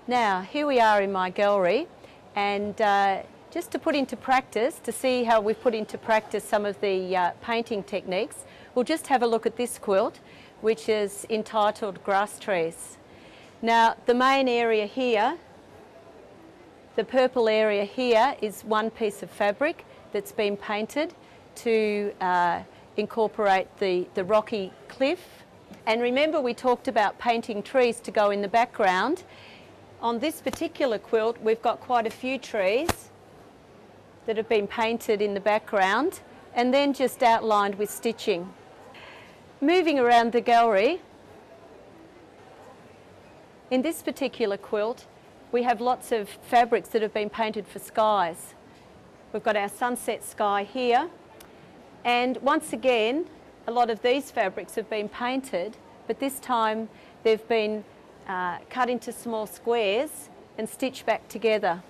Now, here we are in my gallery, and just to put into practice, to see how we've put into practice some of the painting techniques, we'll just have a look at this quilt, which is entitled Grass Trees. Now, the main area here, the purple area here, is one piece of fabric that's been painted to incorporate the rocky cliff. And remember, we talked about painting trees to go in the background. On this particular quilt, we've got quite a few trees that have been painted in the background and then just outlined with stitching. Moving around the gallery, in this particular quilt, we have lots of fabrics that have been painted for skies. We've got our sunset sky here, and once again, a lot of these fabrics have been painted, but this time they've been cut into small squares and stitched back together.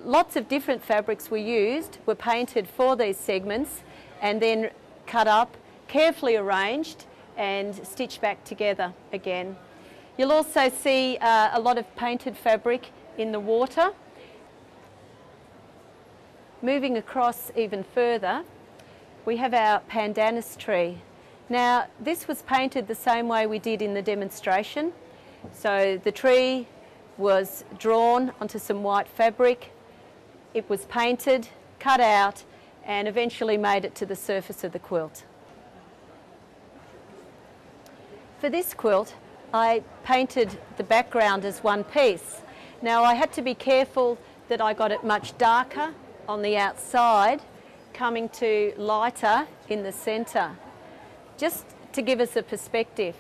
Lots of different fabrics were painted for these segments and then cut up, carefully arranged and stitched back together again. You'll also see a lot of painted fabric in the water. Moving across even further, we have our pandanus tree. Now, this was painted the same way we did in the demonstration. So the tree was drawn onto some white fabric, it was painted, cut out, and eventually made it to the surface of the quilt. For this quilt, I painted the background as one piece. Now, I had to be careful that I got it much darker on the outside, coming to lighter in the centre, just to give us a perspective.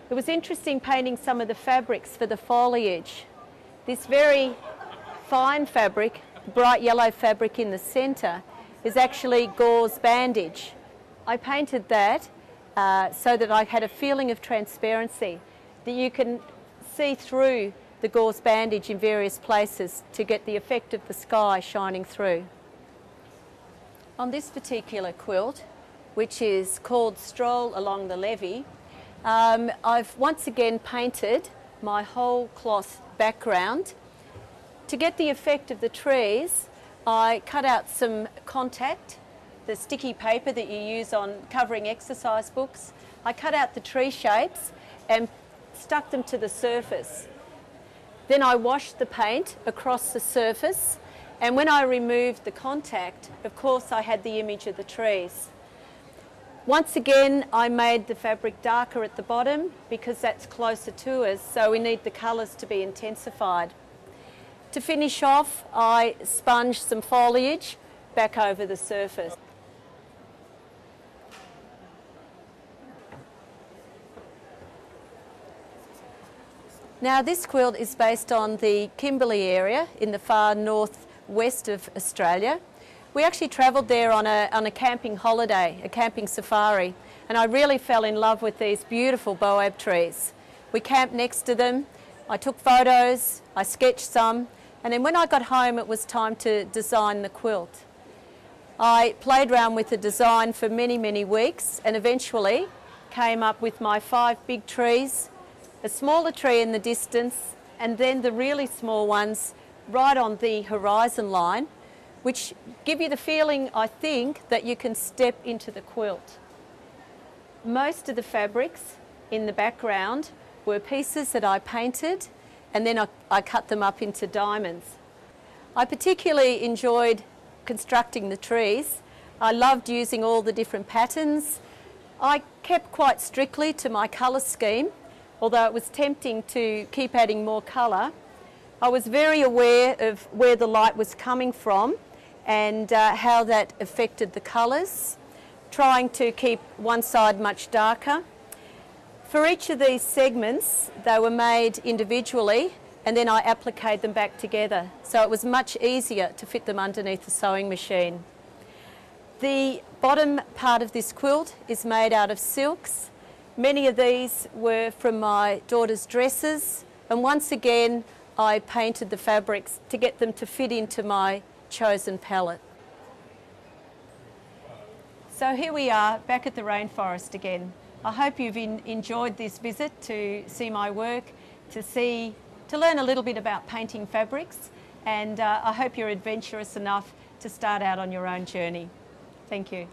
It was interesting painting some of the fabrics for the foliage. This very fine fabric, bright yellow fabric in the centre, is actually gauze bandage. I painted that so that I had a feeling of transparency, that you can see through the gauze bandage in various places to get the effect of the sky shining through. On this particular quilt, which is called Stroll Along the Levee, I've once again painted my whole cloth background. To get the effect of the trees, I cut out some contact, the sticky paper that you use on covering exercise books. I cut out the tree shapes and stuck them to the surface. Then I washed the paint across the surface, and when I removed the contact, of course I had the image of the trees. Once again, I made the fabric darker at the bottom because that's closer to us, so we need the colours to be intensified. To finish off, I sponged some foliage back over the surface. Now, this quilt is based on the Kimberley area in the far northwest of Australia. We actually travelled there on a camping holiday, a camping safari, and I really fell in love with these beautiful boab trees. We camped next to them, I took photos, I sketched some, and then when I got home it was time to design the quilt. I played around with the design for many, many weeks and eventually came up with my 5 big trees, a smaller tree in the distance, and then the really small ones right on the horizon line, which give you the feeling, I think, that you can step into the quilt. Most of the fabrics in the background were pieces that I painted, and then I cut them up into diamonds. I particularly enjoyed constructing the trees. I loved using all the different patterns. I kept quite strictly to my colour scheme, although it was tempting to keep adding more colour. I was very aware of where the light was coming from and how that affected the colours, trying to keep one side much darker. For each of these segments, they were made individually and then I appliqued them back together, so it was much easier to fit them underneath the sewing machine. The bottom part of this quilt is made out of silks. Many of these were from my daughter's dresses, and once again I painted the fabrics to get them to fit into my chosen palette. So here we are back at the rainforest again. I hope you've enjoyed this visit to see my work, to see to learn a little bit about painting fabrics, and I hope you're adventurous enough to start out on your own journey. Thank you.